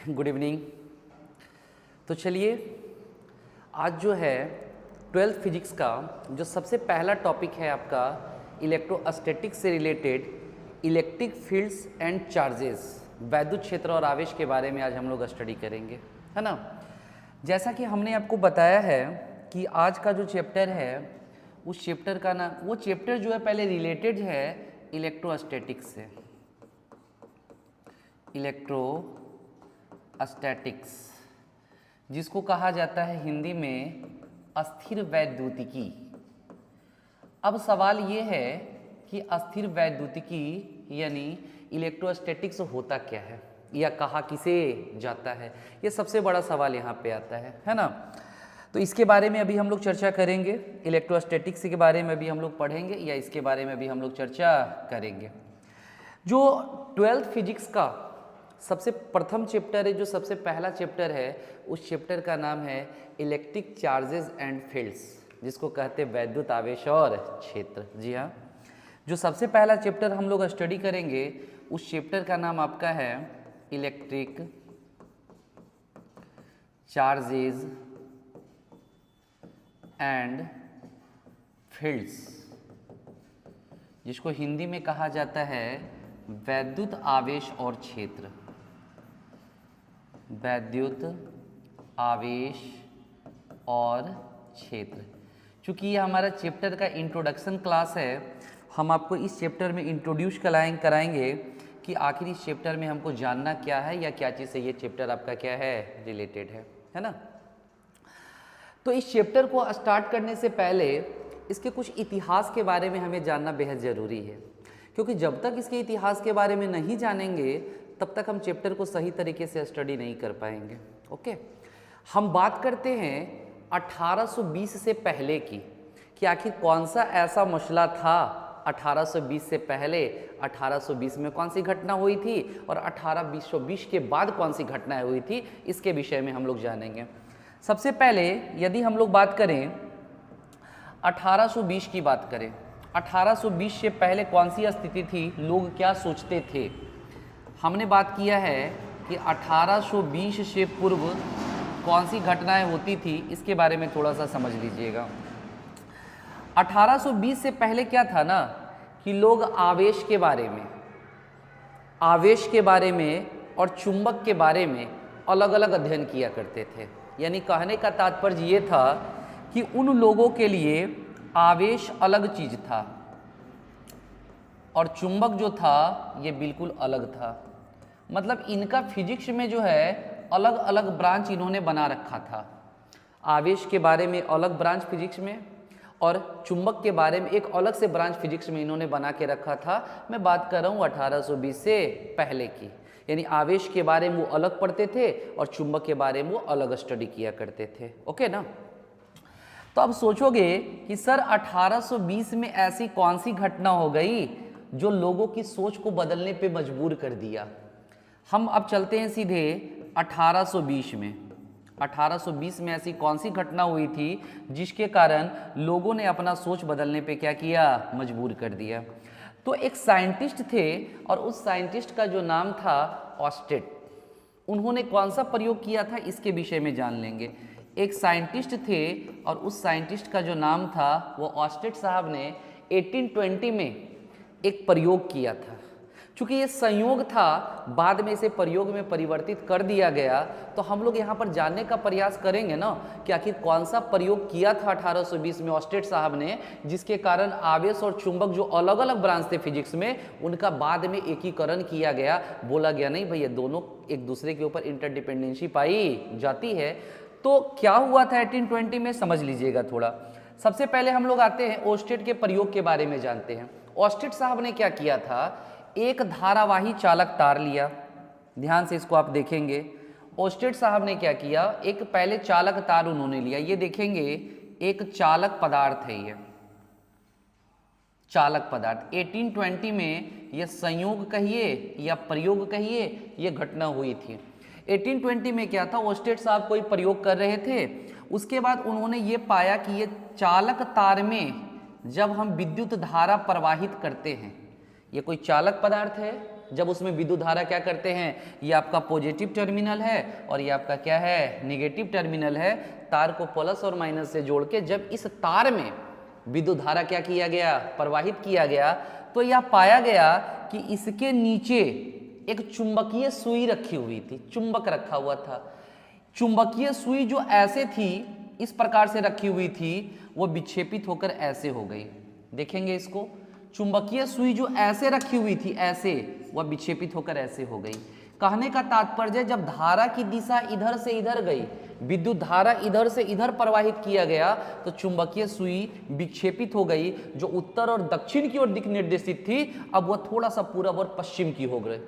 Good evening. तो चलिए आज जो है 12th फिजिक्स का जो सबसे पहला टॉपिक है आपका इलेक्ट्रोस्टैटिक्स से related electric fields and charges, वैद्युत क्षेत्र और आवेश के बारे में आज हम लोग स्टडी करेंगे, है ना। जैसा कि हमने आपको बताया है कि आज का जो चैप्टर है उस चैप्टर का नाम, वो चैप्टर जो है पहले रिलेटेड है इलेक्ट्रोस्टैटिक्स से, इलेक्ट्रोस्टैटिक्स जिसको कहा जाता है हिंदी में अस्थिर वैद्युतिकी। अब सवाल ये है कि अस्थिर वैद्युतिकी यानी इलेक्ट्रोस्टैटिक्स होता क्या है या कहा किसे जाता है, ये सबसे बड़ा सवाल यहाँ पे आता है ना। तो इसके बारे में अभी हम लोग चर्चा करेंगे, इलेक्ट्रोस्टैटिक्स के बारे में भी हम लोग पढ़ेंगे या इसके बारे में भी हम लोग चर्चा करेंगे। जो 12th फिजिक्स का सबसे प्रथम चैप्टर है, जो सबसे पहला चैप्टर है, उस चैप्टर का नाम है इलेक्ट्रिक चार्जेस एंड फील्ड्स, जिसको कहते हैं वैद्युत आवेश और क्षेत्र। जी हाँ, जो सबसे पहला चैप्टर हम लोग स्टडी करेंगे उस चैप्टर का नाम आपका है इलेक्ट्रिक चार्जेस एंड फील्ड्स, जिसको हिंदी में कहा जाता है वैद्युत आवेश और क्षेत्र, वैद्युत आवेश और क्षेत्र। चूँकि ये हमारा चैप्टर का इंट्रोडक्शन क्लास है, हम आपको इस चैप्टर में इंट्रोड्यूस कराएंगे कि आखिर इस चैप्टर में हमको जानना क्या है या क्या चीज़ से ये चैप्टर आपका क्या है रिलेटेड है ना। तो इस चैप्टर को स्टार्ट करने से पहले इसके कुछ इतिहास के बारे में हमें जानना बेहद ज़रूरी है, क्योंकि जब तक इसके इतिहास के बारे में नहीं जानेंगे तब तक हम चैप्टर को सही तरीके से स्टडी नहीं कर पाएंगे। ओके, हम बात करते हैं 1820 से पहले की कि आखिर कौन सा ऐसा मसला था 1820 से पहले, 1820 में कौन सी घटना हुई थी और 1820 के बाद कौन सी घटनाएं हुई थी, इसके विषय में हम लोग जानेंगे। सबसे पहले यदि हम लोग बात करें 1820 की बात करें, 1820 से पहले कौन सी स्थिति थी, लोग क्या सोचते थे। हमने बात किया है कि 1820 से पूर्व कौन सी घटनाएं होती थी, इसके बारे में थोड़ा सा समझ लीजिएगा। 1820 से पहले क्या था ना कि लोग आवेश के बारे में और चुंबक के बारे में अलग अलग अध्ययन किया करते थे। यानी कहने का तात्पर्य ये था कि उन लोगों के लिए आवेश अलग चीज था और चुंबक जो था ये बिल्कुल अलग था। मतलब इनका फिजिक्स में जो है अलग अलग ब्रांच इन्होंने बना रखा था। आवेश के बारे में अलग ब्रांच फिजिक्स में और चुंबक के बारे में एक अलग से ब्रांच फिजिक्स में इन्होंने बना के रखा था। मैं बात कर रहा हूँ 1820 से पहले की, यानी आवेश के बारे में वो अलग पढ़ते थे और चुंबक के बारे में वो अलग स्टडी किया करते थे। ओके ना। तो अब सोचोगे कि सर 1820 में ऐसी कौन सी घटना हो गई जो लोगों की सोच को बदलने पे मजबूर कर दिया। हम अब चलते हैं सीधे 1820 में। 1820 में ऐसी कौन सी घटना हुई थी जिसके कारण लोगों ने अपना सोच बदलने पे क्या किया, मजबूर कर दिया। तो एक साइंटिस्ट थे और उस साइंटिस्ट का जो नाम था ऑस्टेट। उन्होंने कौन सा प्रयोग किया था इसके विषय में जान लेंगे। एक साइंटिस्ट थे और उस साइंटिस्ट का जो नाम था वो ऑस्टेट साहब ने 1820 में एक प्रयोग किया था। चूँकि ये संयोग था, बाद में इसे प्रयोग में परिवर्तित कर दिया गया, तो हम लोग यहाँ पर जानने का प्रयास करेंगे ना कि आखिर कौन सा प्रयोग किया था 1820 में ऑस्टेट साहब ने, जिसके कारण आवेश और चुंबक जो अलग अलग ब्रांच थे फिजिक्स में, उनका बाद में एकीकरण किया गया। बोला गया नहीं भैया दोनों एक दूसरे के ऊपर इंटरडिपेंडेंसी पाई जाती है। तो क्या हुआ था 1820 में, समझ लीजिएगा थोड़ा। सबसे पहले हम लोग आते हैं ऑस्टेट के प्रयोग के बारे में जानते हैं। ऑस्टेट साहब ने क्या किया था, एक धारावाही चालक तार लिया। ध्यान से इसको आप देखेंगे, ऑस्टेट साहब ने क्या किया, एक पहले चालक तार उन्होंने लिया। ये देखेंगे एक चालक पदार्थ है, ये चालक पदार्थ। 1820 में ये संयोग कहिए या प्रयोग कहिए, ये घटना हुई थी। 1820 में क्या था, ऑस्टेट साहब कोई प्रयोग कर रहे थे। उसके बाद उन्होंने ये पाया कि ये चालक तार में जब हम विद्युत धारा प्रवाहित करते हैं, ये कोई चालक पदार्थ है जब उसमें विद्युत धारा क्या करते हैं, ये आपका पॉजिटिव टर्मिनल है और ये आपका क्या है, नेगेटिव टर्मिनल है। तार को प्लस और माइनस से जोड़ के जब इस तार में विद्युत धारा क्या किया गया, प्रवाहित किया गया, तो यह पाया गया कि इसके नीचे एक चुंबकीय सुई रखी हुई थी, चुंबक रखा हुआ था। चुंबकीय सुई जो ऐसे थी, इस प्रकार से रखी हुई थी, वो विक्षेपित होकर ऐसे हो गई। देखेंगे इसको, चुंबकीय सुई जो ऐसे रखी हुई थी, ऐसे, वह विक्षेपित होकर ऐसे हो गई। कहने का तात्पर्य, जब धारा की दिशा इधर से इधर गई, विद्युत धारा इधर से इधर प्रवाहित किया गया, तो चुंबकीय सुई विक्षेपित हो गई, जो उत्तर और दक्षिण की ओर दिक निर्देशित थी, अब वह थोड़ा सा पूरब और पश्चिम की हो गई।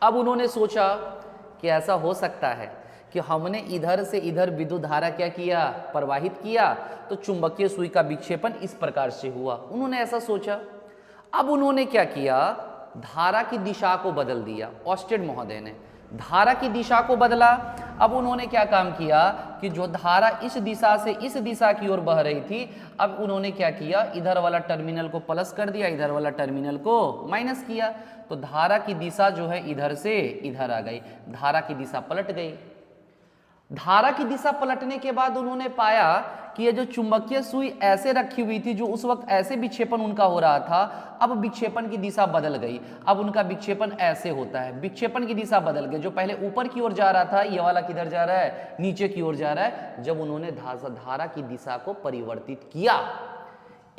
अब उन्होंने सोचा कि ऐसा हो सकता है कि हमने इधर से इधर विद्युत धारा क्या किया, प्रवाहित किया, तो चुंबकीय सुई का विक्षेपण इस प्रकार से हुआ। उन्होंने ऐसा सोचा। अब उन्होंने क्या किया, धारा की दिशा को बदल दिया। ऑस्टेड महोदय ने धारा की दिशा को बदला। अब उन्होंने क्या काम किया कि जो धारा इस दिशा से इस दिशा की ओर बह रही थी, अब उन्होंने क्या किया, इधर वाला टर्मिनल को प्लस कर दिया, इधर वाला टर्मिनल को माइनस किया, तो धारा की दिशा जो है इधर से इधर आ गई, धारा की दिशा पलट गई। धारा की दिशा पलटने के बाद उन्होंने पाया कि ये जो चुंबकीय सुई ऐसे रखी हुई थी, जो उस वक्त ऐसे विक्षेपण उनका हो रहा था, अब विक्षेपण की दिशा बदल गई। अब उनका विक्षेपण ऐसे होता है, विक्षेपण की दिशा बदल गई। जो पहले ऊपर की ओर जा रहा था, ये वाला किधर जा रहा है, नीचे की ओर जा रहा है। जब उन्होंने धारा की दिशा को परिवर्तित किया,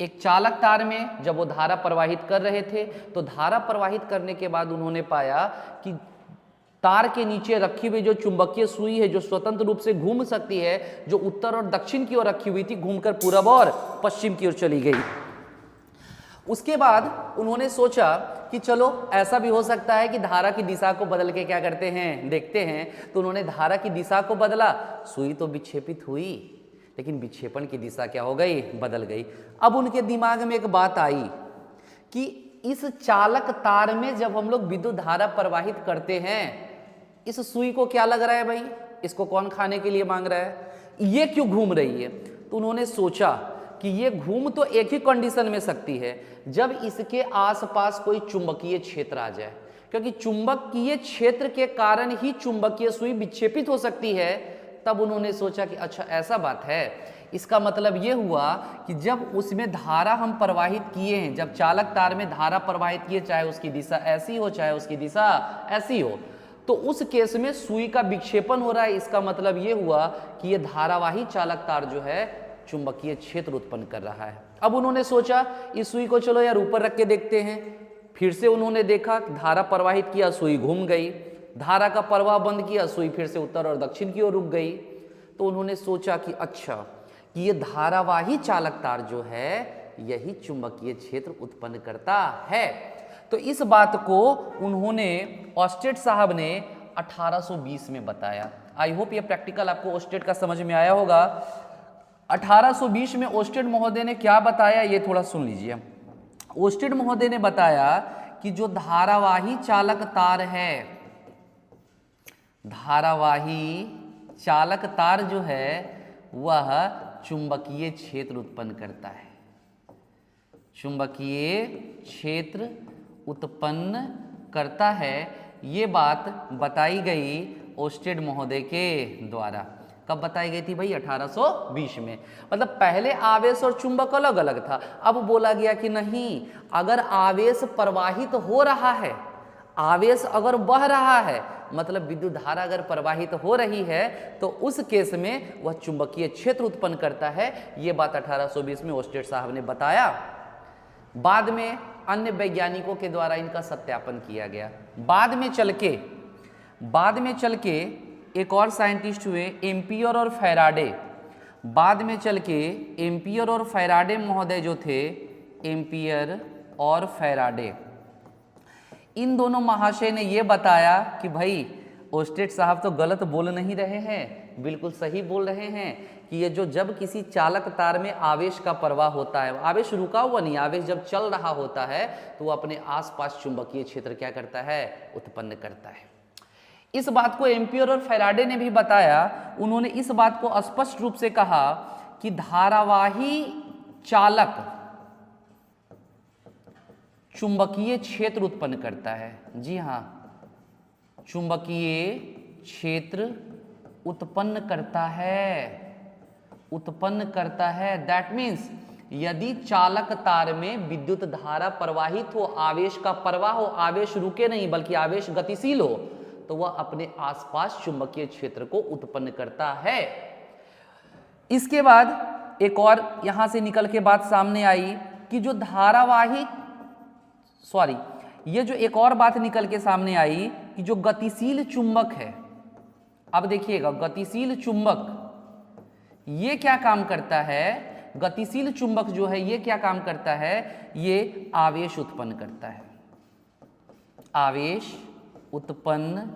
एक चालक तार में जब वो धारा प्रवाहित कर रहे थे, तो धारा प्रवाहित करने के बाद उन्होंने पाया कि तार के नीचे रखी हुई जो चुंबकीय सुई है, जो स्वतंत्र रूप से घूम सकती है, जो उत्तर और दक्षिण की ओर रखी हुई थी, घूमकर पूरब और पश्चिम की ओर चली गई। उसके बाद उन्होंने सोचा कि चलो ऐसा भी हो सकता है कि धारा की दिशा को बदल के क्या करते हैं, देखते हैं। तो उन्होंने धारा की दिशा को बदला, सुई तो विक्षेपित हुई, लेकिन विक्षेपण की दिशा क्या हो गई, बदल गई। अब उनके दिमाग में एक बात आई कि इस चालक तार में जब हम लोग विद्युत धारा प्रवाहित करते हैं, इस सुई को क्या लग रहा है भाई, इसको कौन खाने के लिए मांग रहा है, ये क्यों घूम रही है। तो उन्होंने सोचा कि ये घूम तो एक ही कंडीशन में सकती है, जब इसके आसपास कोई चुंबकीय क्षेत्र आ जाए, क्योंकि चुंबकीय क्षेत्र के कारण ही चुंबकीय सुई विक्षेपित हो सकती है। तब उन्होंने सोचा कि अच्छा ऐसा बात है, इसका मतलब ये हुआ कि जब उसमें धारा हम प्रवाहित किए हैं, जब चालक तार में धारा प्रवाहित किए, चाहे उसकी दिशा ऐसी हो चाहे उसकी दिशा ऐसी हो, तो उस केस में सुई का विक्षेपण हो रहा है। इसका मतलब ये हुआ कि ये धारावाही चालक तार जो है चुंबकीय क्षेत्र उत्पन्न कर रहा है। अब उन्होंने सोचा इस सुई को चलो यार ऊपर रख के देखते हैं। फिर से उन्होंने देखा, धारा प्रवाहित किया, सुई घूम गई, धारा का प्रवाह बंद किया, सुई फिर से उत्तर और दक्षिण की ओर रुक गई। तो उन्होंने सोचा कि अच्छा कि ये धारावाही चालक तार जो है यही चुंबकीय क्षेत्र उत्पन्न करता है। तो इस बात को उन्होंने, ऑस्टेड साहब ने 1820 में बताया। आई होप ये प्रैक्टिकल आपको ऑस्टेड का समझ में आया होगा। 1820 में ऑस्टेड महोदय ने क्या बताया, ये थोड़ा सुन लीजिए। ऑस्टेड महोदय ने बताया कि जो धारावाही चालक तार है, धारावाही चालक तार जो है वह चुंबकीय क्षेत्र उत्पन्न करता है, चुंबकीय क्षेत्र उत्पन्न करता है। ये बात बताई गई ऑस्टेड महोदय के द्वारा। कब बताई गई थी भाई, 1820 में। मतलब पहले आवेश और चुंबक अलग अलग था, अब बोला गया कि नहीं, अगर आवेश प्रवाहित हो रहा है, आवेश अगर बह रहा है, मतलब विद्युत धारा अगर प्रवाहित हो रही है, तो उस केस में वह चुंबकीय क्षेत्र उत्पन्न करता है। ये बात 1820 में ऑस्टेड साहब ने बताया। बाद में अन्य वैज्ञानिकों के द्वारा इनका सत्यापन किया गया। बाद में चल के एक और साइंटिस्ट हुए, एम्पियर और फैराडे। बाद में चल के एम्पियर और फैराडे महोदय जो थे, एम्पियर और फैराडे, इन दोनों महाशय ने यह बताया कि भाई ऑस्टेड साहब तो गलत बोल नहीं रहे हैं, बिल्कुल सही बोल रहे हैं कि ये जो जब किसी चालक तार में आवेश का प्रवाह होता है, आवेश रुका हुआ नहीं, आवेश जब चल रहा होता है, तो वो अपने आसपास चुंबकीय क्षेत्र क्या करता है, उत्पन्न करता है। इस बात को एम्पियर और फैराडे ने भी बताया। उन्होंने इस बात को स्पष्ट रूप से कहा कि धारावाही चालक चुंबकीय क्षेत्र उत्पन्न करता है। जी हाँ, चुंबकीय क्षेत्र उत्पन्न करता है। दैट मीन्स यदि चालक तार में विद्युत धारा प्रवाहित हो, आवेश का प्रवाह हो, आवेश रुके नहीं बल्कि आवेश गतिशील हो, तो वह अपने आसपास चुंबकीय क्षेत्र को उत्पन्न करता है। इसके बाद एक और यहां से निकल के बात सामने आई कि जो ये जो एक और बात निकल के सामने आई कि जो गतिशील चुंबक है, अब देखिएगा गतिशील चुंबक ये क्या काम करता है, गतिशील चुंबक जो है ये क्या काम करता है, ये आवेश उत्पन्न करता है, आवेश उत्पन्न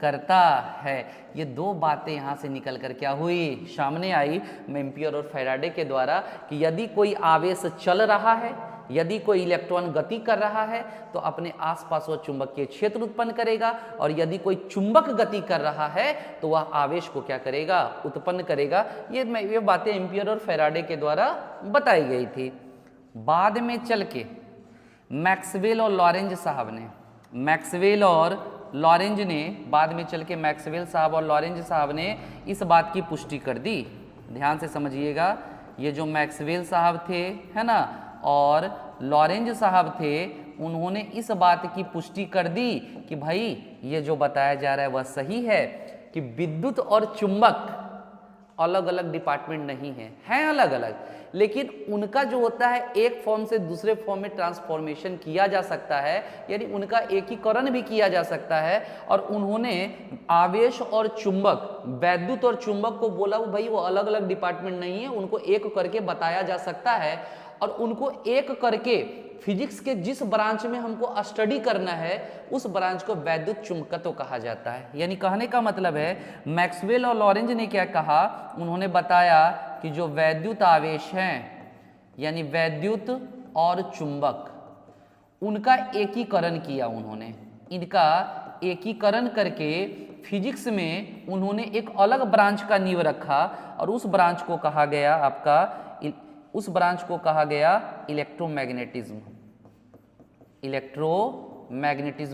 करता है। ये दो बातें यहां से निकल कर क्या हुई, सामने आई एम्पियर और फैराडे के द्वारा कि यदि कोई आवेश चल रहा है, यदि कोई इलेक्ट्रॉन गति कर रहा है तो अपने आसपास वह चुंबकीय क्षेत्र उत्पन्न करेगा, और यदि कोई चुंबक गति कर रहा है तो वह आवेश को क्या करेगा, उत्पन्न करेगा। ये बातें एम्पियर और फैराडे के द्वारा बताई गई थी। बाद में चल के मैक्सवेल और लॉरेंज साहब ने, मैक्सवेल साहब और लॉरेंज साहब ने इस बात की पुष्टि कर दी। ध्यान से समझिएगा, ये जो मैक्सवेल साहब थे है ना, और लॉरेंज साहब थे, उन्होंने इस बात की पुष्टि कर दी कि भाई ये जो बताया जा रहा है वह सही है कि विद्युत और चुंबक अलग अलग डिपार्टमेंट नहीं हैं अलग अलग, लेकिन उनका जो होता है एक फॉर्म से दूसरे फॉर्म में ट्रांसफॉर्मेशन किया जा सकता है, यानी उनका एकीकरण भी किया जा सकता है। और उन्होंने आवेश और चुंबक, वैद्युत और चुंबक को बोला भाई वो अलग अलग डिपार्टमेंट नहीं है, उनको एक करके बताया जा सकता है, और उनको एक करके फिजिक्स के जिस ब्रांच में हमको स्टडी करना है उस ब्रांच को वैद्युत चुंबकत्व कहा जाता है। यानी कहने का मतलब है मैक्सवेल और लॉरेंज ने क्या कहा, उन्होंने बताया कि जो वैद्युत आवेश हैं, यानी वैद्युत और चुंबक, उनका एकीकरण किया उन्होंने, इनका एकीकरण करके फिजिक्स में उन्होंने एक अलग ब्रांच का नींव रखा, और उस ब्रांच को कहा गया इलेक्ट्रोमैग्नेटिज्म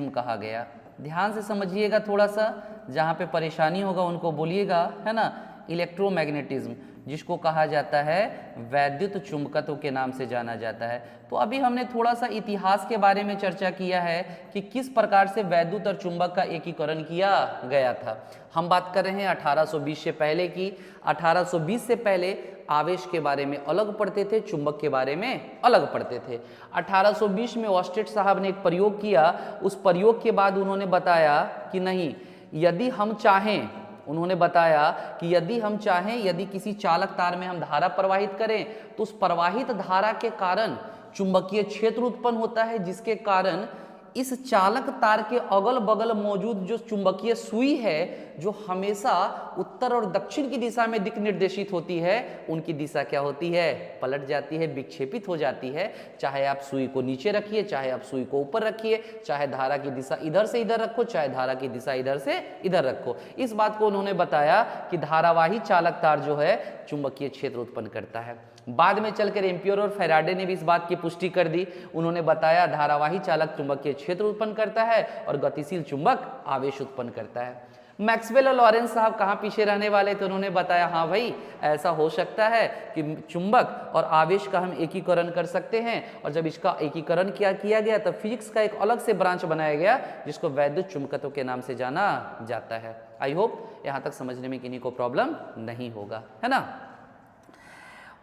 कहा गया। ध्यान से समझिएगा थोड़ा सा, जहाँ पे परेशानी होगा उनको बोलिएगा, है ना। इलेक्ट्रोमैग्नेटिज्म जिसको कहा जाता है वैद्युत चुंबकत्व के नाम से जाना जाता है। तो अभी हमने थोड़ा सा इतिहास के बारे में चर्चा किया है कि किस प्रकार से वैद्युत और चुंबक का एकीकरण किया गया था। हम बात कर रहे हैं 1820 से पहले की। 1820 से पहले आवेश के बारे में अलग पढ़ते थे, चुंबक के बारे में अलग पढ़ते थे। 1820 में ऑस्टेट साहब ने एक प्रयोग किया। उस प्रयोग के बाद उन्होंने बताया कि नहीं, यदि हम चाहें, उन्होंने बताया कि यदि किसी चालक तार में हम धारा प्रवाहित करें तो उस प्रवाहित धारा के कारण चुंबकीय क्षेत्र उत्पन्न होता है, जिसके कारण इस चालक तार के अगल बगल मौजूद जो चुंबकीय सुई है, जो हमेशा उत्तर और दक्षिण की दिशा में दिक् निर्देशित होती है, उनकी दिशा क्या होती है, पलट जाती है, विक्षेपित हो जाती है। चाहे आप सुई को नीचे रखिए, चाहे आप सुई को ऊपर रखिए, चाहे धारा की दिशा इधर से इधर रखो, चाहे धारा की दिशा इधर से इधर रखो। इस बात को उन्होंने बताया कि धारावाही चालक तार जो है चुंबकीय क्षेत्र उत्पन्न करता है। बाद में चलकर एम्पियर और फैराडे ने भी इस बात की पुष्टि कर दी। उन्होंने बताया धारावाही चालक चुंबकीय क्षेत्र उत्पन्न करता है और गतिशील चुंबक आवेश उत्पन्न करता है। मैक्सवेल और लॉरेंज साहब कहाँ पीछे रहने वाले थे, उन्होंने बताया हाँ भाई ऐसा हो सकता है कि चुंबक और आवेश का हम एकीकरण कर सकते हैं, और जब इसका एकीकरण किया गया तब फिजिक्स का एक अलग से ब्रांच बनाया गया जिसको वैद्युत चुंबकत्व के नाम से जाना जाता है। आई होप यहाँ तक समझने में किन्हीं को प्रॉब्लम नहीं होगा, है ना।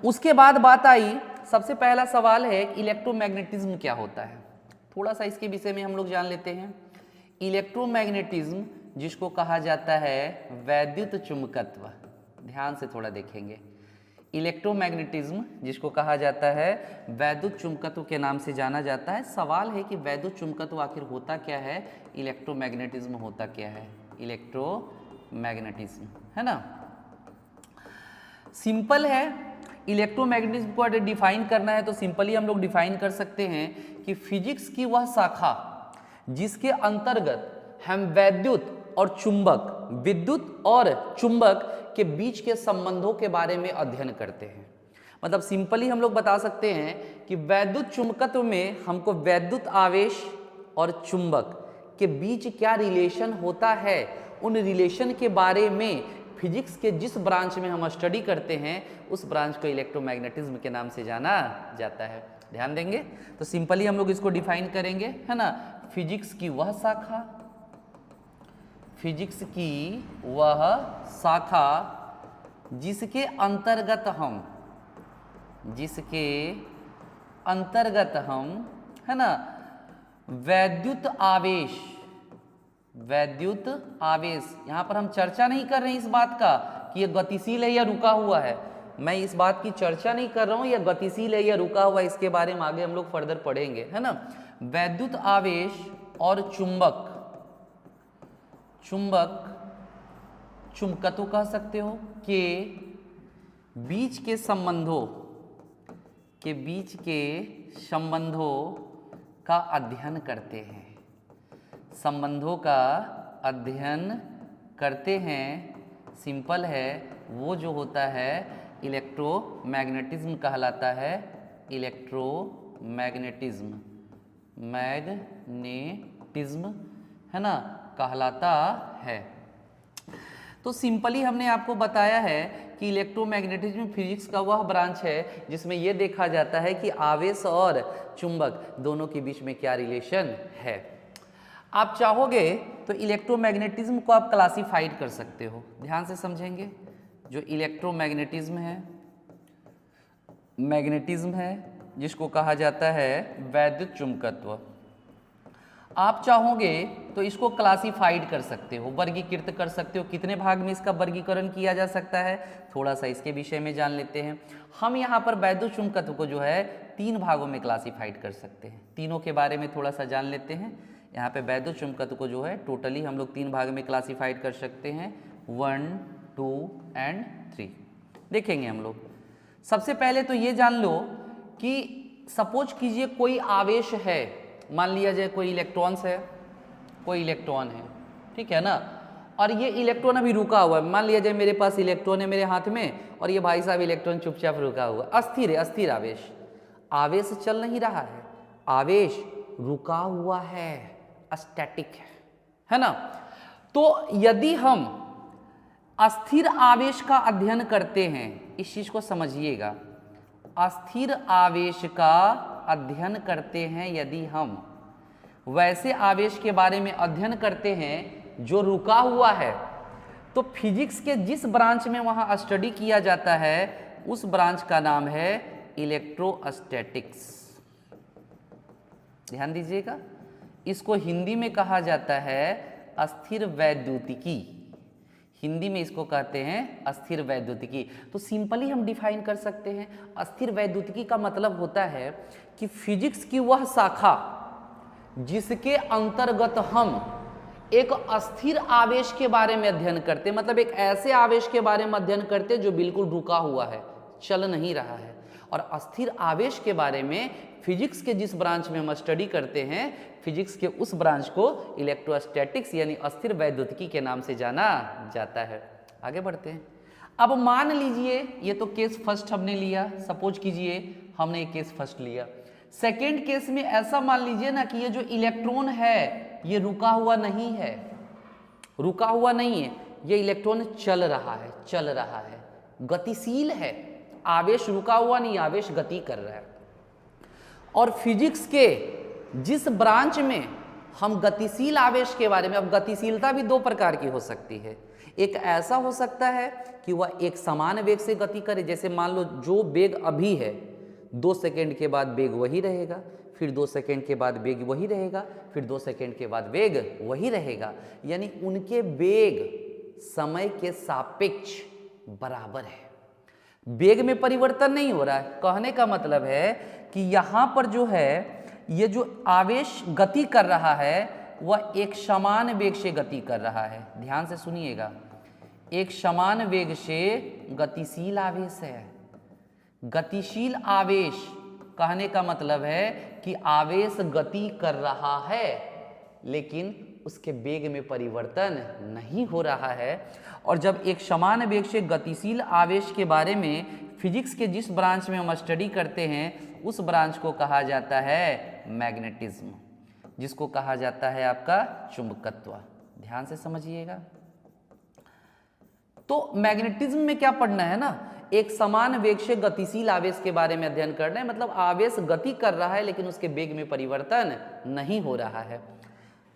उसके बाद बात आई, सबसे पहला सवाल है इलेक्ट्रोमैग्नेटिज्म क्या होता है। थोड़ा सा इसके विषय में हम लोग जान लेते हैं। इलेक्ट्रोमैग्नेटिज्म जिसको कहा जाता है वैद्युत चुंबकत्व, ध्यान से थोड़ा देखेंगे। इलेक्ट्रोमैग्नेटिज्म जिसको कहा जाता है वैद्युत चुंबकत्व के नाम से जाना जाता है। सवाल है कि वैद्युत चुंबकत्व आखिर होता क्या है, इलेक्ट्रोमैग्नेटिज्म होता क्या है। इलेक्ट्रोमैग्नेटिज्म, है ना, सिंपल है। इलेक्ट्रोमैग्नेटिज्म को अगर डिफाइन करना है तो सिंपली हम लोग डिफाइन कर सकते हैं कि फिजिक्स की वह शाखा जिसके अंतर्गत हम वैद्युत और चुंबक, विद्युत और चुंबक के बीच के संबंधों के बारे में अध्ययन करते हैं। मतलब सिंपली हम लोग बता सकते हैं कि वैद्युत चुंबकत्व में हमको वैद्युत आवेश और चुंबक के बीच क्या रिलेशन होता है, उन रिलेशन के बारे में फिजिक्स के जिस ब्रांच में हम स्टडी करते हैं उस ब्रांच को इलेक्ट्रोमैग्नेटिज्म के नाम से जाना जाता है। ध्यान देंगे तो सिंपली हम लोग इसको डिफाइन करेंगे, है ना। फिजिक्स की वह शाखा, फिजिक्स की वह शाखा जिसके अंतर्गत हम, है ना, वैद्युत आवेश, यहां पर हम चर्चा नहीं कर रहे हैं इस बात का कि यह गतिशील है या रुका हुआ है। मैं इस बात की चर्चा नहीं कर रहा हूं यह गतिशील है या रुका हुआ है, इसके बारे में आगे हम लोग फर्दर पढ़ेंगे, है ना। वैद्युत आवेश और चुंबकत्व कह सकते हो के बीच के संबंधों का अध्ययन करते हैं, सिंपल है, वो जो होता है इलेक्ट्रोमैग्नेटिज्म कहलाता है, मैग्नेटिज्म, है ना, कहलाता है। तो सिंपली हमने आपको बताया है कि इलेक्ट्रोमैग्नेटिज्म फिजिक्स का वह ब्रांच है जिसमें यह देखा जाता है कि आवेश और चुंबक दोनों के बीच में क्या रिलेशन है। आप चाहोगे तो इलेक्ट्रोमैग्नेटिज्म को आप क्लासिफाइड कर सकते हो, ध्यान से समझेंगे। जो इलेक्ट्रोमैग्नेटिज्म है, जिसको कहा जाता है वैद्युत चुंबकत्व, आप चाहोगे तो इसको क्लासिफाइड कर सकते हो, वर्गीकृत कर सकते हो। कितने भाग में इसका वर्गीकरण किया जा सकता है, थोड़ा सा इसके विषय में जान लेते हैं। हम यहाँ पर वैद्युत चुंबकत्व को जो है 3 भागों में क्लासिफाइड कर सकते हैं, तीनों के बारे में थोड़ा सा जान लेते हैं। यहाँ पे वैद्युत चुंबकत्व को जो है टोटली हम लोग 3 भाग में क्लासिफाइड कर सकते हैं, 1, 2 एंड 3 देखेंगे हम लोग। सबसे पहले तो ये जान लो कि सपोज कीजिए कोई आवेश है, मान लिया जाए कोई इलेक्ट्रॉन है, ठीक है ना, और ये इलेक्ट्रॉन अभी रुका हुआ है। मान लिया जाए मेरे पास इलेक्ट्रॉन है मेरे हाथ में और ये भाई साहब इलेक्ट्रॉन चुपचाप रुका हुआ, अस्थिर आवेश चल नहीं रहा है, आवेश रुका हुआ है, स्टैटिक है ना। तो यदि हम अस्थिर आवेश का अध्ययन करते हैं, इस चीज को समझिएगा, अस्थिर आवेश का अध्ययन करते हैं यदि हम, वैसे आवेश के बारे में अध्ययन करते हैं जो रुका हुआ है, तो फिजिक्स के जिस ब्रांच में वहां स्टडी किया जाता है उस ब्रांच का नाम है इलेक्ट्रोस्टैटिक्स। ध्यान दीजिएगा, इसको हिंदी में कहा जाता है अस्थिर वैद्युतिकी, हिंदी में इसको कहते हैं अस्थिर वैद्युतिकी। तो सिंपली हम डिफाइन कर सकते हैं, अस्थिर वैद्युतिकी का मतलब होता है कि फिजिक्स की वह शाखा जिसके अंतर्गत हम एक अस्थिर आवेश के बारे में अध्ययन करते, मतलब एक ऐसे आवेश के बारे में अध्ययन करते जो बिल्कुल रुका हुआ है, चल नहीं रहा है। और अस्थिर आवेश के बारे में फिजिक्स के जिस ब्रांच में हम स्टडी करते हैं, फिजिक्स के उस ब्रांच को इलेक्ट्रोस्टैटिक्स यानी अस्थिर वैद्युतिकी के नाम से जाना जाता है। आगे बढ़ते हैं। अब मान लीजिए ये तो केस फर्स्ट हमने लिया, सपोज कीजिए हमने एक केस फर्स्ट लिया। सेकेंड केस में ऐसा मान लीजिए ना कि ये जो इलेक्ट्रॉन है ये रुका हुआ नहीं है, ये इलेक्ट्रॉन चल रहा है, गतिशील है, आवेश रुका हुआ नहीं, आवेश गति कर रहा है। और फिजिक्स के जिस ब्रांच में हम गतिशील आवेश के बारे में, अब गतिशीलता भी 2 प्रकार की हो सकती है। एक ऐसा हो सकता है कि वह एक समान वेग से गति करे, जैसे मान लो जो वेग अभी है 2 सेकेंड के बाद वेग वही रहेगा, फिर 2 सेकेंड के बाद वेग वही रहेगा, फिर 2 सेकेंड के बाद वेग वही रहेगा, यानी उनके वेग समय के सापेक्ष बराबर है, वेग में परिवर्तन नहीं हो रहा है। कहने का मतलब है कि यहाँ पर जो है ये जो आवेश गति कर रहा है वह एक समान वेग से गति कर रहा है। ध्यान से सुनिएगा, एक समान वेग से गतिशील आवेश है। गतिशील आवेश कहने का मतलब है कि आवेश गति कर रहा है लेकिन उसके वेग में परिवर्तन नहीं हो रहा है। और जब एक समान वेग से गतिशील आवेश के बारे में फिजिक्स के जिस ब्रांच में हम स्टडी करते हैं उस ब्रांच को कहा जाता है मैग्नेटिज्म, जिसको कहा जाता है आपका चुंबकत्व। ध्यान से समझिएगा। तो मैग्नेटिज्म में क्या पढ़ना है ना, एक समान वेग से गतिशील आवेश के बारे में अध्ययन करना है, मतलब आवेश गति कर रहा है लेकिन उसके वेग में परिवर्तन नहीं हो रहा है।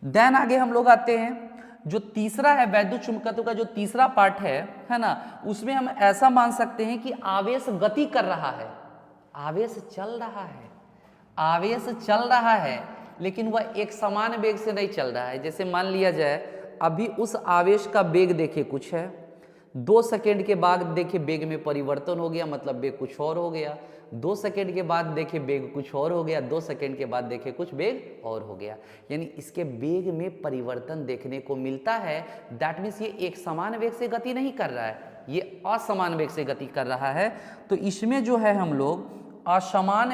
देन आगे हम लोग आते हैं, जो तीसरा है वैद्युत चुंबकत्व का जो तीसरा पार्ट है ना, उसमें हम ऐसा मान सकते हैं कि आवेश गति कर रहा है, आवेश चल रहा है, आवेश चल रहा है लेकिन वह एक समान वेग से नहीं चल रहा है। जैसे मान लिया जाए अभी उस आवेश का वेग देखिए कुछ है, 2 सेकेंड के बाद देखिए वेग में परिवर्तन हो गया, मतलब वेग कुछ और हो गया। 2 सेकेंड के बाद देखिए वेग कुछ और हो गया, 2 सेकेंड के बाद देखिए कुछ वेग और हो गया, यानी इसके वेग में परिवर्तन देखने को मिलता है। दैट मीन्स ये एक समान वेग से गति नहीं कर रहा है, ये असमान वेग से गति कर रहा है। तो इसमें जो है हम लोग असमान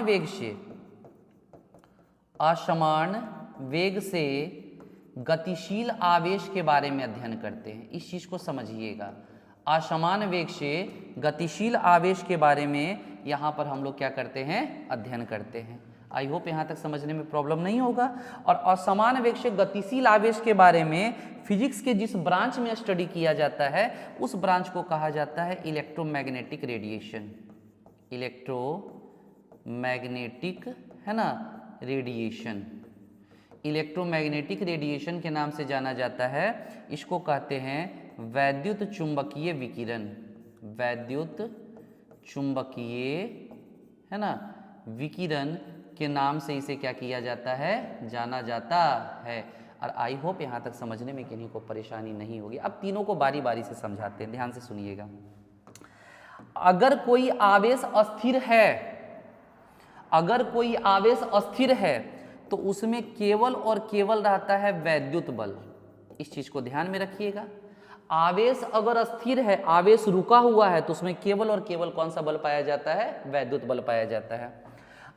वेग से गतिशील आवेश के बारे में अध्ययन करते हैं। इस चीज को समझिएगा, असमान वेग से गतिशील आवेश के बारे में यहाँ पर हम लोग क्या करते हैं, अध्ययन करते हैं। आई होप यहाँ तक समझने में प्रॉब्लम नहीं होगा। और असमान वेग से गतिशील आवेश के बारे में फिजिक्स के जिस ब्रांच में स्टडी किया जाता है उस ब्रांच को कहा जाता है इलेक्ट्रोमैग्नेटिक रेडिएशन। इलेक्ट्रोमैग्नेटिक है ना रेडिएशन, इलेक्ट्रोमैग्नेटिक रेडिएशन के नाम से जाना जाता है। इसको कहते हैं वैद्युत चुंबकीय विकिरण, वैद्युत चुंबकीय है ना विकिरण के नाम से इसे क्या किया जाता है, जाना जाता है। और आई होप यहाँ तक समझने में किन्हीं को परेशानी नहीं होगी। अब तीनों को बारी बारी से समझाते हैं, ध्यान से सुनिएगा। अगर कोई आवेश अस्थिर है, अगर कोई आवेश अस्थिर है तो उसमें केवल और केवल रहता है वैद्युत बल। इस चीज को ध्यान में रखिएगा। आवेश अगर स्थिर है, आवेश रुका हुआ है तो उसमें केवल और केवल कौन सा बल पाया जाता है, वैद्युत बल पाया जाता है।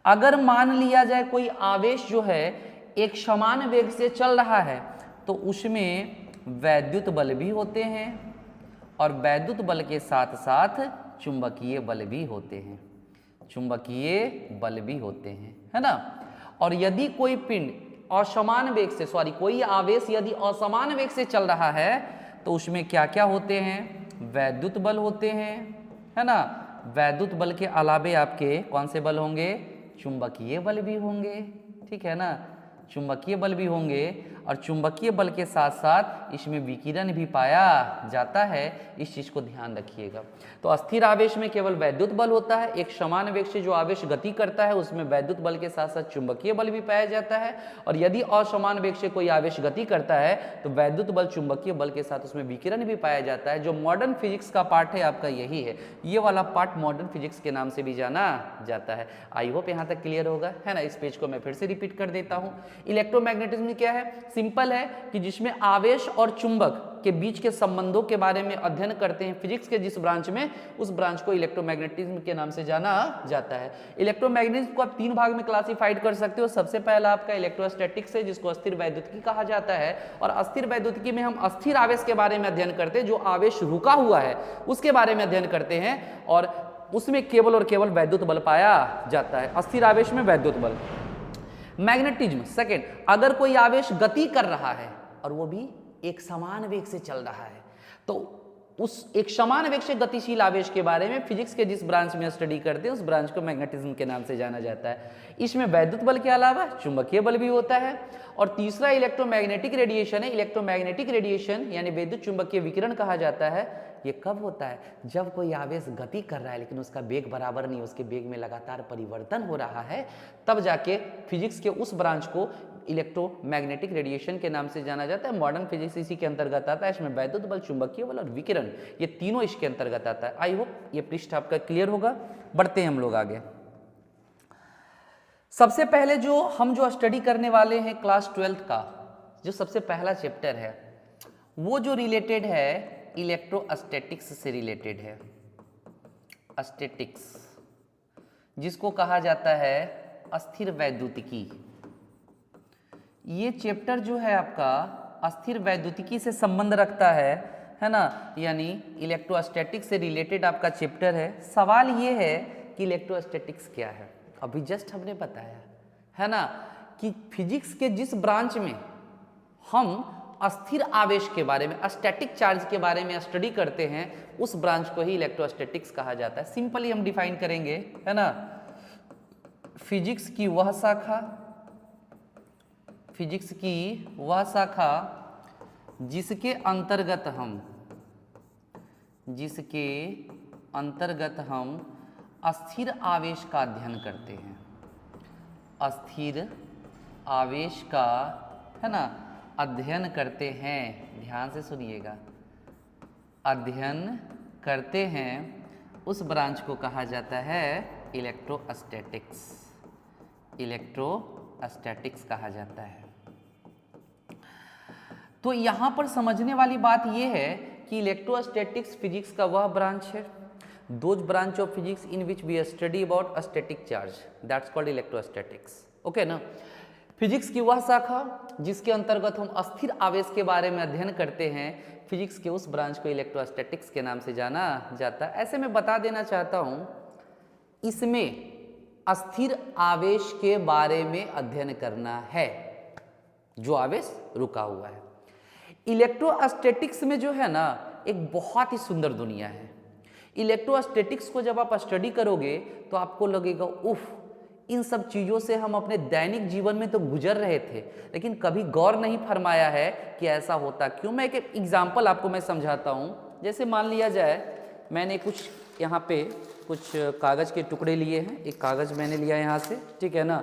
अगर मान लिया जाए कोई आवेश जो है एक समान वेग से चल रहा है तो उसमें वैद्युत बल भी होते हैं और वैद्युत बल के साथ साथ चुंबकीय बल भी होते हैं, चुंबकीय बल भी होते हैं, है ना। और यदि कोई पिंड असमान वेग से कोई आवेश यदि असमान वेग से चल रहा है तो उसमें क्या क्या होते हैं, वैद्युत बल होते हैं, है ना। वैद्युत बल के अलावे आपके कौन से बल होंगे, चुंबकीय बल भी होंगे, ठीक है ना, चुंबकीय बल भी होंगे। और चुंबकीय बल के साथ साथ इसमें विकिरण भी पाया जाता है। इस चीज को ध्यान रखिएगा। तो अस्थिर आवेश में केवल वैद्युत बल होता है, एक समान वेग से जो आवेश गति करता है उसमें वैद्युत बल के साथ साथ चुंबकीय बल भी पाया जाता है। और यदि असमान वेग से कोई आवेश गति करता है तो वैद्युत बल चुंबकीय बल के साथ उसमें विकिरण भी पाया जाता है। जो मॉडर्न फिजिक्स का पार्ट है आपका यही है, ये वाला पार्ट मॉडर्न फिजिक्स के नाम से भी जाना जाता है। आई होप यहाँ तक क्लियर होगा, है ना। इस पेज को मैं फिर से रिपीट कर देता हूँ। इलेक्ट्रोमैग्नेटिज्म क्या है, सिंपल है कि जिसमें आवेश और चुंबक के बीच के संबंधों के बारे में अध्ययन करते हैं फिजिक्स के जिस ब्रांच में, उस ब्रांच को इलेक्ट्रोमैग्नेटिज्म के नाम से जाना जाता है। इलेक्ट्रोमैग्नेटिज्म को आप 3 भाग में क्लासिफाइड कर सकते हो। सबसे पहला आपका इलेक्ट्रोस्टैटिक्स है जिसको अस्थिर वैद्युतिकी कहा जाता है। और अस्थिर वैद्युतिकी में हम अस्थिर आवेश के बारे में अध्ययन करते हैं, जो आवेश रुका हुआ है उसके बारे में अध्ययन करते हैं और उसमें केवल और केवल वैद्युत बल पाया जाता है, अस्थिर आवेश में वैद्युत बल। मैग्नेटिज्म सेकेंड, अगर कोई आवेश गति कर रहा है और वो भी एक समान वेग से चल रहा है तो उस एक समान वेग से गतिशील आवेश के बारे में फिजिक्स के जिस ब्रांच में स्टडी करते हैं उस ब्रांच को मैग्नेटिज्म के नाम से जाना जाता है। इसमें वैद्युत बल के अलावा चुंबकीय बल भी होता है। और तीसरा इलेक्ट्रोमैग्नेटिक रेडिएशन है। इलेक्ट्रोमैग्नेटिक रेडिएशन यानी विद्युत चुंबकीय विकिरण कहा जाता है। ये कब होता है, जब कोई आवेश गति कर रहा है लेकिन उसका वेग बराबर नहीं, उसके वेग में लगातार परिवर्तन हो रहा है, तब जाके फिजिक्स के उस ब्रांच को इलेक्ट्रोमैग्नेटिक रेडिएशन के नाम से जाना जाता है। मॉडर्न फिजिक्स इसी के अंतर्गत आता है। इसमें वैद्युत बल, चुंबकीय बल और विकिरण ये तीनों इसके अंतर्गत आता है। आई होप ये पृष्ठ आपका क्लियर होगा। बढ़ते हैं हम लोग आगे। सबसे पहले हम जो स्टडी करने वाले हैं क्लास 12th का जो सबसे पहला चैप्टर है वो जो रिलेटेड है इलेक्ट्रोस्टैटिक्स से रिलेटेड है। स्टैटिक्स जिसको कहा जाता है अस्थिर वैद्युतिकी। ये चैप्टर जो है आपका अस्थिर वैद्युतिकी से संबंध रखता है ना, यानी इलेक्ट्रोस्टैटिक्स से रिलेटेड आपका चैप्टर है। सवाल ये है कि इलेक्ट्रोस्टैटिक्स क्या है। अभी जस्ट हमने बताया है ना कि फिजिक्स के जिस ब्रांच में हम अस्थिर आवेश के बारे में, स्टैटिक चार्ज के बारे में स्टडी करते हैं, उस ब्रांच को ही इलेक्ट्रोस्टैटिक्स कहा जाता है। सिंपली हम डिफाइन करेंगे, है ना, फिजिक्स की वह शाखा, फिजिक्स की वह शाखा जिसके अंतर्गत हम अस्थिर आवेश का अध्ययन करते हैं। अस्थिर आवेश का, है ना, अध्ययन करते हैं। ध्यान से सुनिएगा, अध्ययन करते हैं, उस ब्रांच को कहा जाता है इलेक्ट्रोस्टैटिक्स। इलेक्ट्रोस्टैटिक्स कहा जाता है। तो यहां पर समझने वाली बात यह है कि इलेक्ट्रोस्टैटिक्स फिजिक्स का वह ब्रांच है, those branch of physics in which we study about static charge, that's called electrostatics. Okay ना, फिजिक्स की वह शाखा जिसके अंतर्गत हम अस्थिर आवेश के बारे में अध्ययन करते हैं, फिजिक्स के उस ब्रांच को इलेक्ट्रोस्टैटिक्स के नाम से जाना जाता है। ऐसे में बता देना चाहता हूं, इसमें अस्थिर आवेश के बारे में अध्ययन करना है, जो आवेश रुका हुआ है। इलेक्ट्रोस्टैटिक्स में जो है ना, एक बहुत ही सुंदर दुनिया है। इलेक्ट्रोस्टैटिक्स को जब आप स्टडी करोगे तो आपको लगेगा उफ, इन सब चीज़ों से हम अपने दैनिक जीवन में तो गुजर रहे थे, लेकिन कभी गौर नहीं फरमाया है कि ऐसा होता क्यों। मैं एक एग्जाम्पल आपको मैं समझाता हूँ। जैसे मान लिया जाए, मैंने कुछ यहाँ पे कुछ कागज़ के टुकड़े लिए हैं, एक कागज़ मैंने लिया यहाँ से, ठीक है ना।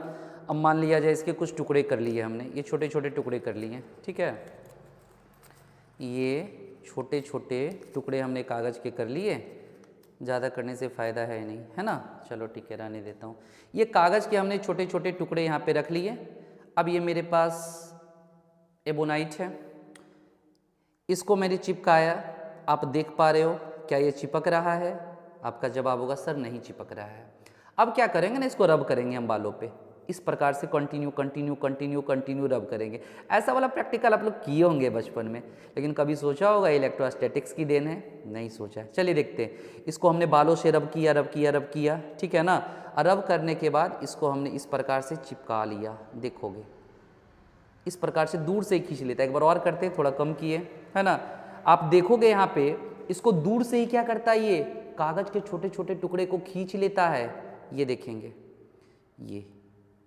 अब मान लिया जाए इसके कुछ टुकड़े कर लिए हमने, ये छोटे छोटे टुकड़े कर लिए हैं, ठीक है। ये छोटे छोटे टुकड़े हमने कागज़ के कर लिए, ज़्यादा करने से फ़ायदा है नहीं, है ना। चलो ठीक है, रहने देता हूँ। ये कागज़ के हमने छोटे छोटे टुकड़े यहाँ पे रख लिए। अब ये मेरे पास एबोनाइट है, इसको मैंने चिपकाया। आप देख पा रहे हो क्या ये चिपक रहा है? आपका जवाब होगा सर नहीं चिपक रहा है। अब क्या करेंगे ना, इसको रब करेंगे हम बालों पे, इस प्रकार से कंटिन्यू कंटिन्यू कंटिन्यू कंटिन्यू रब करेंगे। ऐसा वाला प्रैक्टिकल आप लोग किए होंगे बचपन में, लेकिन कभी सोचा होगा इलेक्ट्रोस्टैटिक्स की देन है? नहीं सोचा। चलिए देखते हैं। इसको हमने बालों से रब किया रब किया रब किया, ठीक है ना। रब करने के बाद इसको हमने इस प्रकार से चिपका लिया। देखोगे इस प्रकार से दूर से ही खींच लेता है। एक बार और करते हैं, थोड़ा कम किए, है ना। आप देखोगे यहाँ पे इसको दूर से ही क्या करता है, ये कागज़ के छोटे छोटे टुकड़े को खींच लेता है। ये देखेंगे, ये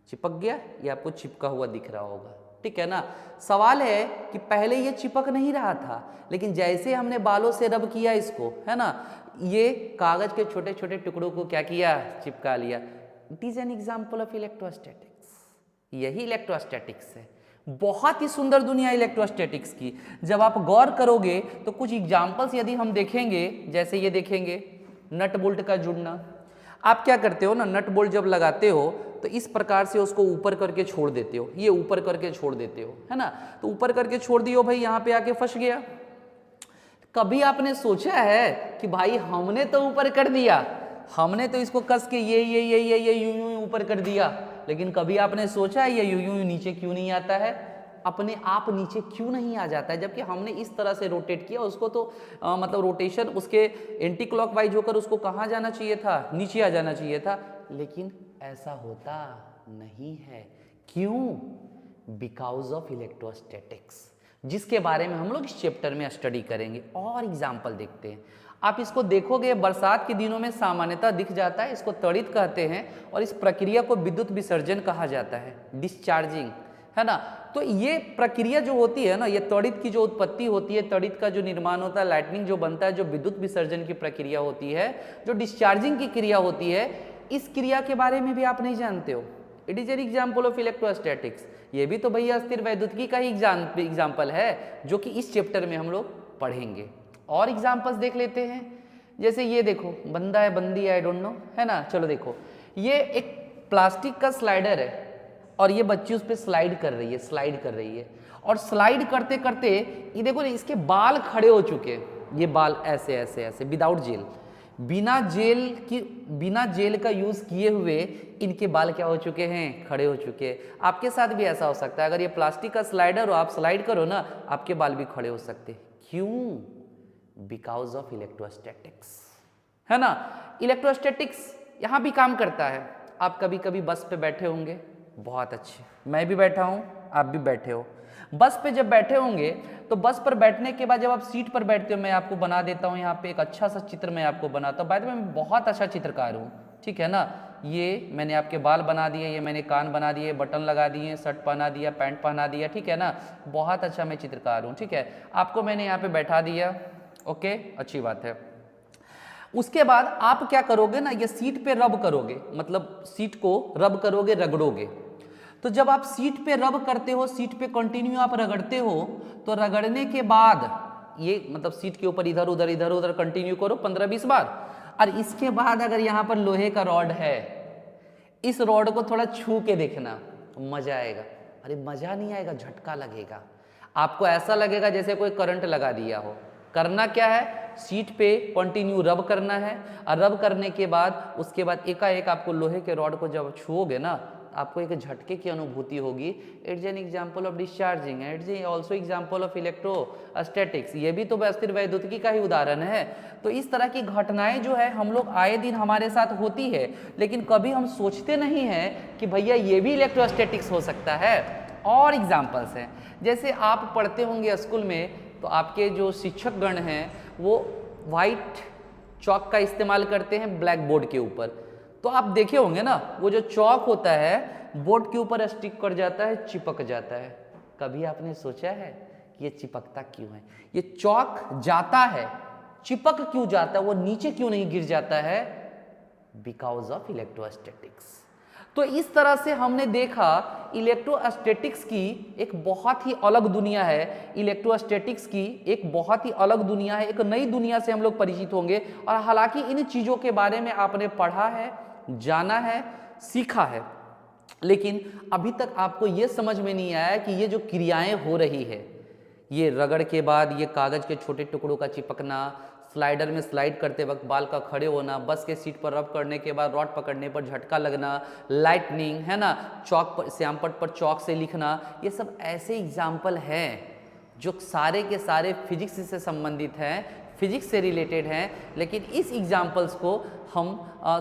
चिपक गया, ये आपको चिपका हुआ दिख रहा होगा, ठीक है ना। सवाल है कि पहले ये चिपक नहीं रहा था, लेकिन जैसे हमने बालों से रब किया इसको, है ना, ये कागज के छोटे छोटे टुकड़ों को क्या किया, चिपका लिया। It is an example of electrostatics. यही इलेक्ट्रोस्टैटिक्स है। बहुत ही सुंदर दुनिया इलेक्ट्रोस्टैटिक्स की। जब आप गौर करोगे तो कुछ एग्जाम्पल्स यदि हम देखेंगे, जैसे ये देखेंगे नट बोल्ट का जुड़ना। आप क्या करते हो ना, नट बोल्ट जब लगाते हो तो इस प्रकार से उसको ऊपर करके छोड़ देते हो, ये ऊपर करके छोड़ देते हो, है ना। तो ऊपर करके छोड़ दियो भाई, यहाँ पे आके फंस गया। कभी आपने सोचा है कि भाई हमने तो ऊपर कर दिया, हमने तो इसको कस के ये यूं ऊपर कर दिया, लेकिन कभी आपने सोचा है ये यूं नीचे क्यों नहीं आता है, अपने आप नीचे क्यों नहीं आ जाता है, जबकि हमने इस तरह से रोटेट किया उसको। तो मतलब रोटेशन उसके एंटी क्लॉकवाइज होकर उसको कहाँ जाना चाहिए था, नीचे आ जाना चाहिए था, लेकिन ऐसा होता नहीं है। क्यों? बिकॉज ऑफ इलेक्ट्रोस्टैटिक्स, जिसके बारे में हम लोग इस चैप्टर में स्टडी करेंगे। और एग्जाम्पल देखते हैं। आप इसको देखोगे, बरसात के दिनों में सामान्यतः दिख जाता है, इसको त्वरित कहते हैं, और इस प्रक्रिया को विद्युत विसर्जन कहा जाता है, डिस्चार्जिंग, है ना। तो ये प्रक्रिया जो होती है ना, ये त्वरित की जो उत्पत्ति होती है, त्वरित का जो निर्माण होता है, लाइटनिंग जो बनता है, जो विद्युत विसर्जन की प्रक्रिया होती है, जो डिस्चार्जिंग की क्रिया होती है, इस क्रिया के बारे में भी आप नहीं जानते हो। It is an example of electrostatics. ये भी तो भैया अस्थिर वैद्युतिकी का ही एग्जाम्पल है, जो कि इस चैप्टर में हम लोग पढ़ेंगे। और एग्जाम्पल्स देख लेते हैं। जैसे ये देखो, बंदा है, बंदी है, आई डोंट नो, है ना। चलो देखो, ये एक प्लास्टिक का स्लाइडर है और ये बच्ची उस पर स्लाइड कर रही है, और स्लाइड करते करते ये देखो इसके बाल खड़े हो चुके हैं। ये बाल ऐसे ऐसे ऐसे विदाउट जेल, बिना जेल का यूज़ किए हुए इनके बाल क्या हो चुके हैं, खड़े हो चुके हैं। आपके साथ भी ऐसा हो सकता है, अगर ये प्लास्टिक का स्लाइडर हो, आप स्लाइड करो ना, आपके बाल भी खड़े हो सकते हैं। क्यों? बिकॉज ऑफ इलेक्ट्रोस्टैटिक्स, है ना। इलेक्ट्रोस्टैटिक्स यहाँ भी काम करता है। आप कभी कभी बस पे बैठे होंगे, बहुत अच्छे, मैं भी बैठा हूँ, आप भी बैठे हो। बस पे जब बैठे होंगे तो बस पर बैठने के बाद जब आप सीट पर बैठते हो, मैं आपको बना देता हूँ यहाँ पे एक अच्छा सा चित्र, मैं आपको बनाता हूँ। बाय द वे मैं बहुत अच्छा चित्रकार हूँ, ठीक है ना। ये मैंने आपके बाल बना दिए, ये मैंने कान बना दिए, बटन लगा दिए, शर्ट पहना दिया, पैंट पहना दिया, ठीक है ना। बहुत अच्छा मैं चित्रकार हूँ, ठीक है। आपको मैंने यहाँ पे बैठा दिया, ओके, अच्छी बात है। उसके बाद आप क्या करोगे ना, ये सीट पे रब करोगे, मतलब सीट को रब करोगे, रगड़ोगे। तो जब आप सीट पे रब करते हो, सीट पे कंटिन्यू आप रगड़ते हो, तो रगड़ने के बाद ये मतलब सीट के ऊपर इधर उधर कंटिन्यू करो 15-20 बार। और इसके बाद अगर यहाँ पर लोहे का रॉड है, इस रॉड को थोड़ा छू के देखना, मजा आएगा। अरे मजा नहीं आएगा, झटका लगेगा, आपको ऐसा लगेगा जैसे कोई करंट लगा दिया हो। करना क्या है, सीट पे कंटिन्यू रब करना है, और रब करने के बाद उसके बाद एकाएक आपको लोहे के रॉड को जब छुओगे ना, आपको एक झटके की अनुभूति होगी। It's an example of discharging, it's also example of electrostatics. ये भी तो अस्थिर वैद्युतिकी का ही उदाहरण है। तो इस तरह की घटनाएं जो है हम लोग आए दिन हमारे साथ होती है, लेकिन कभी हम सोचते नहीं हैं कि भैया ये भी इलेक्ट्रोस्टैटिक्स हो सकता है। और एग्जाम्पल्स हैं, जैसे आप पढ़ते होंगे स्कूल में, तो आपके जो शिक्षक गण हैं वो वाइट चौक का इस्तेमाल करते हैं ब्लैक बोर्ड के ऊपर। तो आप देखे होंगे ना, वो जो चौक होता है बोर्ड के ऊपर स्टिक कर जाता है, चिपक जाता है। कभी आपने सोचा है कि ये चिपकता क्यों है? ये चौक जाता है, चिपक क्यों जाता है, वो नीचे क्यों नहीं गिर जाता है? Because of electrostatics. तो इस तरह से हमने देखा इलेक्ट्रोस्टैटिक्स की एक बहुत ही अलग दुनिया है। इलेक्ट्रोस्टैटिक्स की एक बहुत ही अलग दुनिया है, एक नई दुनिया से हम लोग परिचित होंगे। और हालांकि इन चीज़ों के बारे में आपने पढ़ा है, जाना है, सीखा है, लेकिन अभी तक आपको ये समझ में नहीं आया कि ये जो क्रियाएं हो रही है, ये रगड़ के बाद ये कागज के छोटे टुकड़ों का चिपकना, स्लाइडर में स्लाइड करते वक्त बाल का खड़े होना, बस के सीट पर रब करने के बाद रॉड पकड़ने पर झटका लगना, लाइटनिंग, है ना, चौक पर श्यामपट्ट पर चौक से लिखना, ये सब ऐसे एग्जाम्पल हैं जो सारे के सारे फिजिक्स से संबंधित हैं, फिजिक्स से रिलेटेड हैं। लेकिन इस एग्जाम्पल्स को हम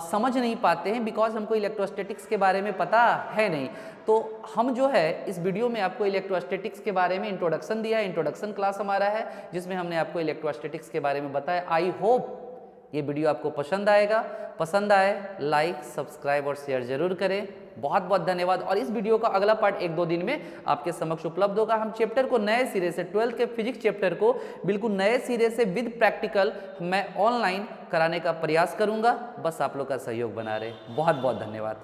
समझ नहीं पाते हैं बिकॉज हमको इलेक्ट्रोस्टैटिक्स के बारे में पता है नहीं। तो हम जो है इस वीडियो में आपको इलेक्ट्रोस्टैटिक्स के बारे में इंट्रोडक्शन दिया है, इंट्रोडक्शन क्लास हमारा है जिसमें हमने आपको इलेक्ट्रोस्टैटिक्स के बारे में बताया। आई होप ये वीडियो आपको पसंद आएगा। पसंद आए लाइक, सब्सक्राइब और शेयर जरूर करें। बहुत बहुत धन्यवाद। और इस वीडियो का अगला पार्ट 1-2 दिन में आपके समक्ष उपलब्ध होगा। हम चैप्टर को नए सिरे से 12th के फिजिक्स चैप्टर को बिल्कुल नए सिरे से विद प्रैक्टिकल मैं ऑनलाइन कराने का प्रयास करूंगा। बस आप लोग का सहयोग बना रहे। बहुत बहुत धन्यवाद।